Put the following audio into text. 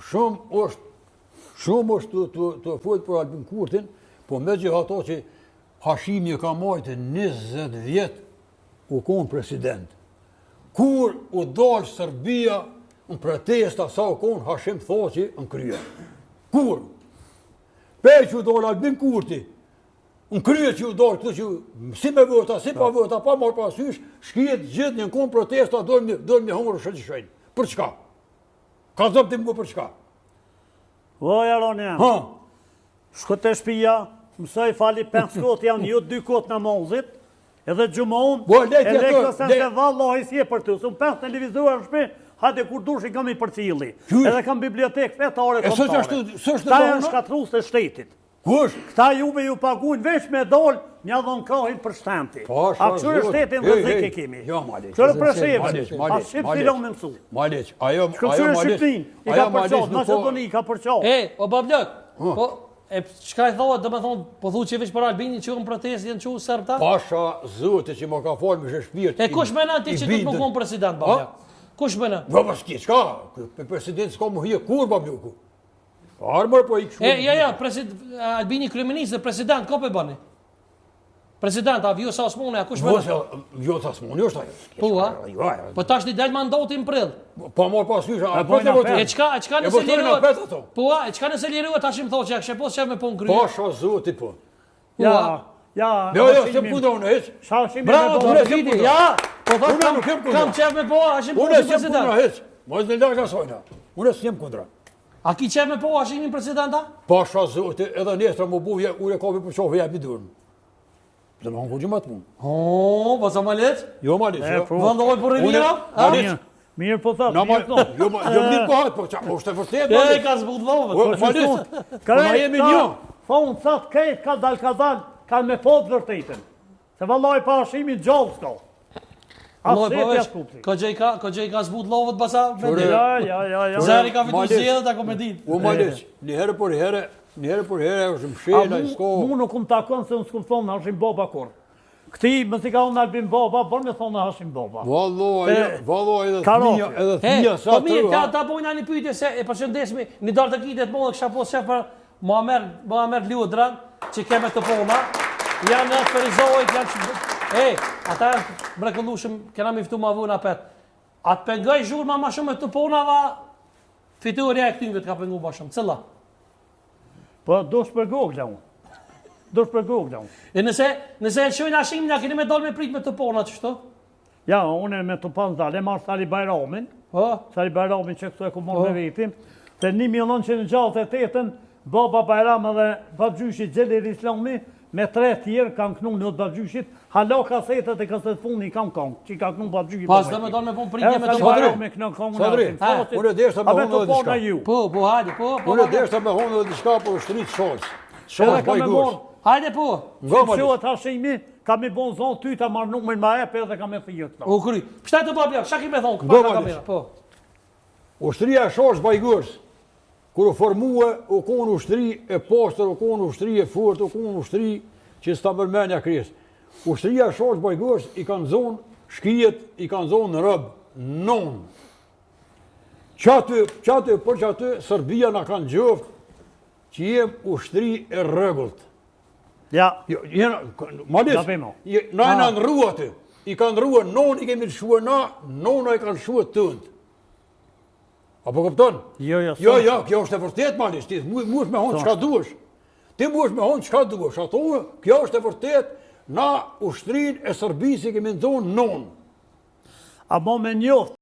shumë është të folë për Albin Kurtin, po me gjithë ato që Hashimi ka majtë 20 vjetë u konë president. Kur u dalë Serbia në protesta sa u konë, Hashim thot që në krye. Kur? Pej që u dalë Albin Kurti, në krye që u dalë këtë që si me vota, si pa vota, pa marë pasysh, shkijet gjithë një konë protesta, dojnë me hongërë shëllë. Për çka? Ka zëmë të më për çka? Vaj, Aronja, shko të shpija, mësoj fali 5 kotë janë, jo 2 kotë në mozit, edhe gjumon, e lekësën se vallohi si e për të, së më 5 televizor në shpi, hajde kur dush i kam i për cili, edhe kam bibliotek fetare kontare. Ta janë shkatrus të shtetit. Kush? Këta juve ju pagujnë veç me dollë, mja dhon kahin për shtenti. A këshurë shtetin dhe zike kemi. Këshurë për shqipë, a shqipë filon me mësu. Maleq, ajo Këshurë shqiptin, i ka përqot, Macedoni i ka përqot. O bablok, qka i thohet, dhe me thonë, po thu që veç për Albini që në protest jenë që sërbëta? Pasha zote që më ka falë me shëshpirt. Kush mena ti që të më konë president, bablok? Kush mena? Vë s'ki, qka? President s'ka më hije kur, babloku? Armër po i këshu. Ja, Albini kryeminist dhe president, ka pe bani? President, a Vjosa Osmoni, a kush mena? Vjosa Osmoni është ajo. Po, a? Po tash një del mandati në prill. Po marë pasysh, a E qka nëse liruat? ato. Po, a? E qka nëse liruat, tash im thotë që e kështë pos qef me punë krye? Pasha zoti po. Ja, Jo, se punë unë heq. Bravo, të rëfiti, ja! Po thotë kam qef me po, ashim Unë punë s'jem president. kundra heq. Mos në lagë asojna. Unë s'jem kundra. A ki qef me po, ashimin presidenta? Pasha zoti, edhe nesër më buje, ure kapi për qofë jep i durën. Dhe më hanku që më të punë. O, po sa ma leq? Jo ma leq, jo. Vëndoj për rinjera? Mirë po thot, mirë thot. Jo mirë po hatë, po që është e vërtet, ma E, leq. ka zbut lovët. Ma leq, po ma jemi një. Thonë, thot, kejt ka dal, ka me thot vërtetën. Se vallaj pa Hashimin gjallë s'ka. Loj, po veç, ko gjej ka zbut lovët basa me di. Ja. Zeri ka fitu zjedhët, ako me dit. O ma leq, njëherë për herë është më shena, i s'ko. Mu nuk më takon se unë s'kum thonë Hashim Baba kur. Këti, më si ka unë Albin Baba, bërë me thonë Hashim Baba. Valloj edhe thia sa Po mirë, të ta bojna një pyetje se e përshëndesmi, një darë të kitet më dhe kësha posë qef për Muamer Liudran, që keme të pona, janë në Ferizojt, janë që... ata janë mrekullushëm, kena mi fitu ma vuna pet. Atë pengaj zhurma ma shumë e të ponava, fiturja e këtynve të ka pengu ma shumë, cëlla? Po, do shpër Google unë. E nëse e qojnë Hashimin, a keni me dollë me prit me të pona, qështu? Ja, unë me të panë zale, marë Sali Bajramin, që këtu e ku morë me vetim, të 1968, Baba Bajram edhe Babgjyshit Gjelir Islami, me 3 tjerë kanë knu në Babgjyshit, hala kasetet e kaset funi kam kanë, që ka knu Babgjyshit. Pas dhe me dollë me pun pritje me të pona. Sadri, unë e deshta me honë dhe diçka. Po, hajde, po. Unë e deshta me honë dhe diçka për shtrit sholës. Sholës bajgurës. Hajde, po. Që qëhet Hashimi, ka mi bon zonë ty ta marrë numër ma epe edhe ka me thijët. U kry. Pështaj të babja, shka ki me thonë, këpa ka kamera, po. Ushtria e sholës bajgurës, kur u formue, u konë ushtri e postër, u konë ushtri e furt, u konë ushtri që s'ta mërmenja kresë. Ushtria e sholës bajgurës i kanë zonë shkijet, i kanë zonë në rëbë, nonë. Qatë për qatë, Serbia në kanë gjëftë që jem ushtri e rregullt. Ja. Malis, na e në rrua të. I kanë rrua, nonë i kemi të shua na, nona i kanë shua tëndë. Apo këpton? Jo, kjo është e vërtet, Malis, ti mu është me honë qka duesh. Ti mu është me honë qka duesh. Ato, kjo është e vërtet, na ushtrin e Serbisë i kemi në zonë nonë. A mo me njoft.